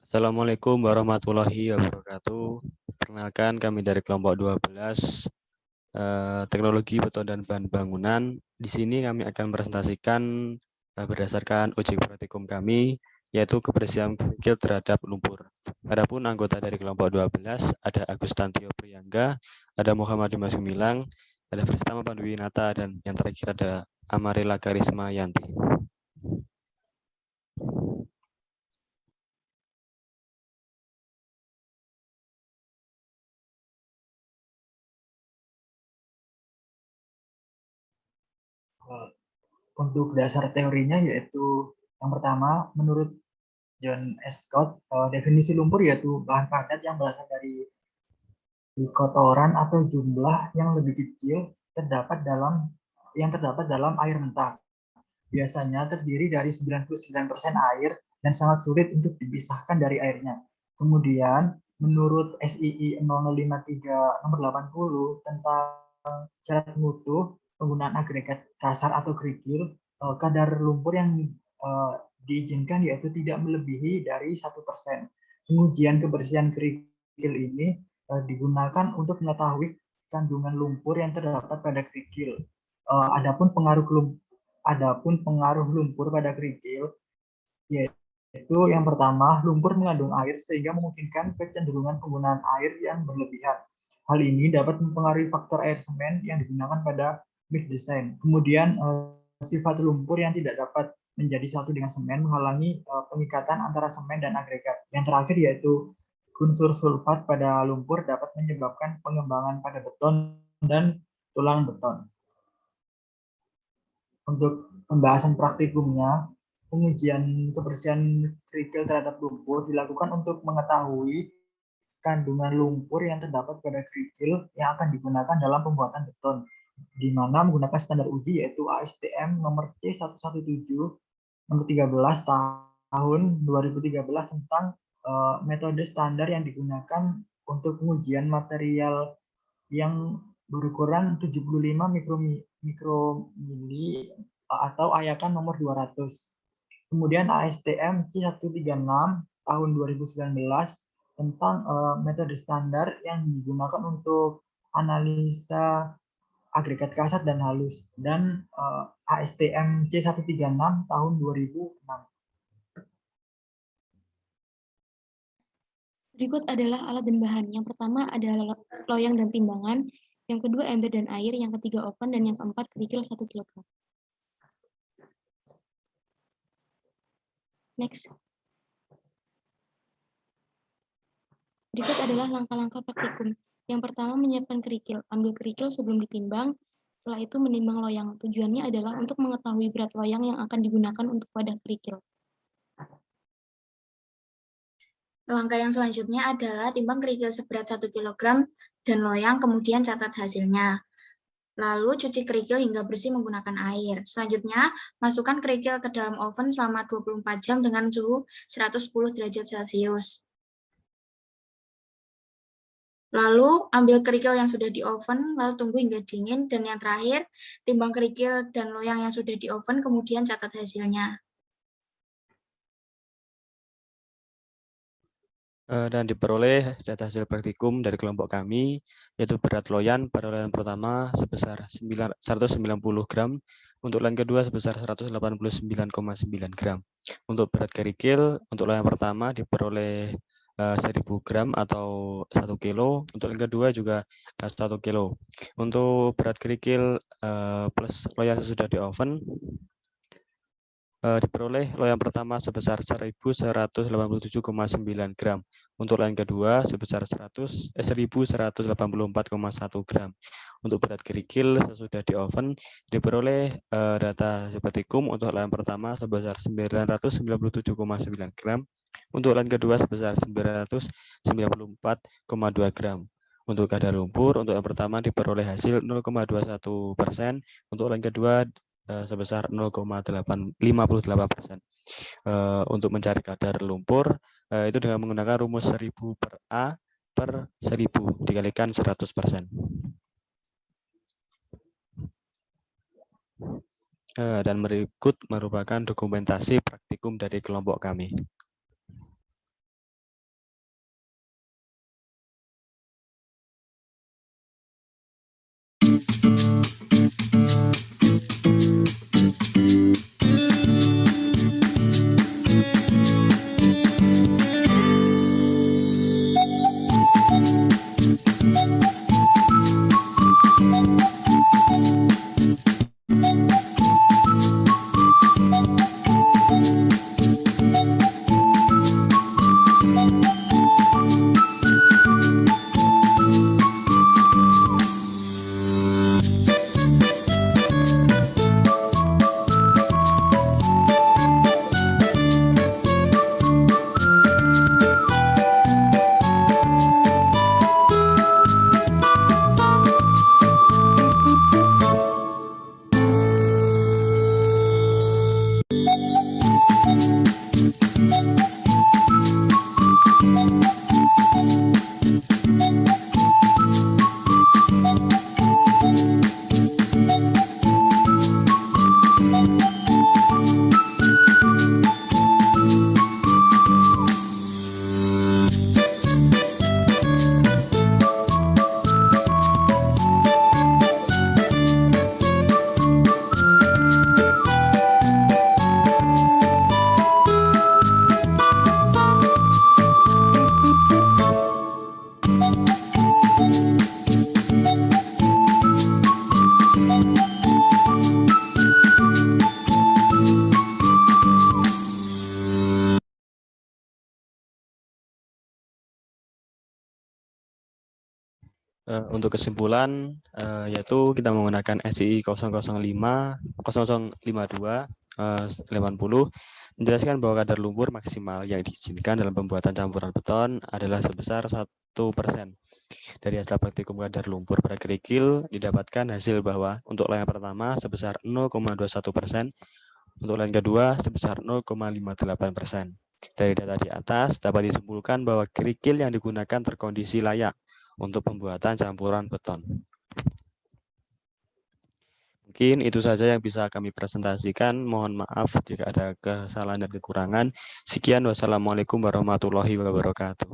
Assalamualaikum warahmatullahi wabarakatuh. Perkenalkan kami dari kelompok 12 Teknologi Beton dan Bahan Bangunan. Di sini kami akan presentasikan berdasarkan uji praktikum kami, yaitu kebersihan kerikil terhadap lumpur. Adapun anggota dari kelompok 12 ada Agustantio Priyangga, ada Muhammad Dimas Gumilang, ada Fristama Panduwinata, dan yang terakhir ada Amarilla Karisma Yanti. Untuk dasar teorinya yaitu yang pertama, menurut John S. Scott, definisi lumpur yaitu bahan padat yang berasal dari kotoran atau jumlah yang lebih kecil terdapat dalam air mentah. Biasanya terdiri dari 99% air dan sangat sulit untuk dipisahkan dari airnya. Kemudian, menurut SII 0053 nomor 80 tentang syarat mutu penggunaan agregat kasar atau kerikil, kadar lumpur yang diizinkan yaitu tidak melebihi dari 1%. Pengujian kebersihan kerikil ini digunakan untuk mengetahui kandungan lumpur yang terdapat pada kerikil. Adapun pengaruh lumpur pada kerikil, yaitu yang pertama, lumpur mengandung air sehingga memungkinkan kecenderungan penggunaan air yang berlebihan. Hal ini dapat mempengaruhi faktor air semen yang digunakan pada mix design. Kemudian sifat lumpur yang tidak dapat menjadi satu dengan semen menghalangi pengikatan antara semen dan agregat. Yang terakhir yaitu unsur sulfat pada lumpur dapat menyebabkan pengembangan pada beton dan tulang beton. Untuk pembahasan praktikumnya, pengujian kebersihan kerikil terhadap lumpur dilakukan untuk mengetahui kandungan lumpur yang terdapat pada kerikil yang akan digunakan dalam pembuatan beton, di mana menggunakan standar uji yaitu ASTM nomor C117 nomor 13 tahun 2013 tentang metode standar yang digunakan untuk pengujian material yang berukuran 75 mikromili atau ayakan nomor 200. Kemudian ASTM C136 tahun 2019 tentang metode standar yang digunakan untuk analisa agregat kasar dan halus, dan ASTM C136 tahun 2006. Berikut adalah alat dan bahan. Yang pertama adalah loyang dan timbangan, yang kedua ember dan air, yang ketiga oven, dan yang keempat kerikil 1 kg. Next. Berikut adalah langkah-langkah praktikum. Yang pertama, menyiapkan kerikil. Ambil kerikil sebelum ditimbang, setelah itu menimbang loyang. Tujuannya adalah untuk mengetahui berat loyang yang akan digunakan untuk wadah kerikil. Langkah yang selanjutnya adalah timbang kerikil seberat 1 kg dan loyang, kemudian catat hasilnya. Lalu cuci kerikil hingga bersih menggunakan air. Selanjutnya, masukkan kerikil ke dalam oven selama 24 jam dengan suhu 110 derajat Celcius. Lalu, ambil kerikil yang sudah di oven, lalu tunggu hingga dingin. Dan yang terakhir, timbang kerikil dan loyang yang sudah di oven, kemudian catat hasilnya. Dan diperoleh data hasil praktikum dari kelompok kami, yaitu berat loyang pada loyang pertama sebesar 190 gram, untuk loyang kedua sebesar 189,9 gram. Untuk berat kerikil, untuk loyang pertama diperoleh 1000 gram atau 1 kilo, untuk loyang kedua juga 1 kilo. Untuk berat kerikil plus loyang sudah di oven, diperoleh loyang pertama sebesar 1187,9 gram. Untuk loyang kedua sebesar 1184,1 gram. Untuk berat kerikil sesudah di oven diperoleh data praktikum untuk loyang pertama sebesar 997,9 gram. Untuk loyang kedua sebesar 994,2 gram. Untuk kadar lumpur, untuk yang pertama diperoleh hasil 0,21%, untuk loyang kedua sebesar 0,58%. Untuk mencari kadar lumpur itu dengan menggunakan rumus 1000 per A per 1000 dikalikan 100%. Dan berikut merupakan dokumentasi praktikum dari kelompok kami. Untuk kesimpulan, yaitu kita menggunakan SI 0052 menjelaskan bahwa kadar lumpur maksimal yang diizinkan dalam pembuatan campuran beton adalah sebesar 1%. Dari hasil praktikum kadar lumpur pada kerikil didapatkan hasil bahwa untuk loyang pertama sebesar 0,21%, untuk loyang kedua sebesar 0,58%. Dari data di atas dapat disimpulkan bahwa kerikil yang digunakan terkondisi layak untuk pembuatan campuran beton. Mungkin itu saja yang bisa kami presentasikan. Mohon maaf jika ada kesalahan dan kekurangan. Sekian, wassalamualaikum warahmatullahi wabarakatuh.